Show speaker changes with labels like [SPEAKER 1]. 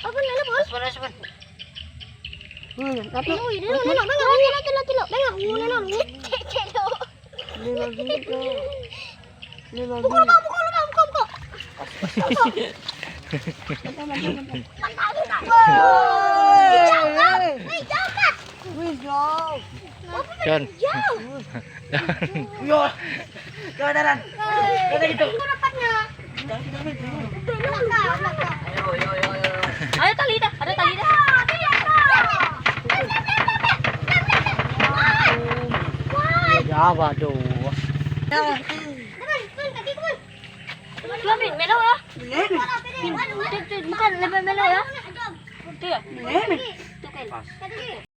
[SPEAKER 1] Apa nila bos?
[SPEAKER 2] Aspan.
[SPEAKER 1] Tapi Pukul kok.
[SPEAKER 2] John. Yo. Daran. Ada gitu.
[SPEAKER 1] Ada tali dah.
[SPEAKER 2] Ya, waduh.
[SPEAKER 1] Lebih melo ya. Bukan lebih melo ya. Itu ya. Itu kan.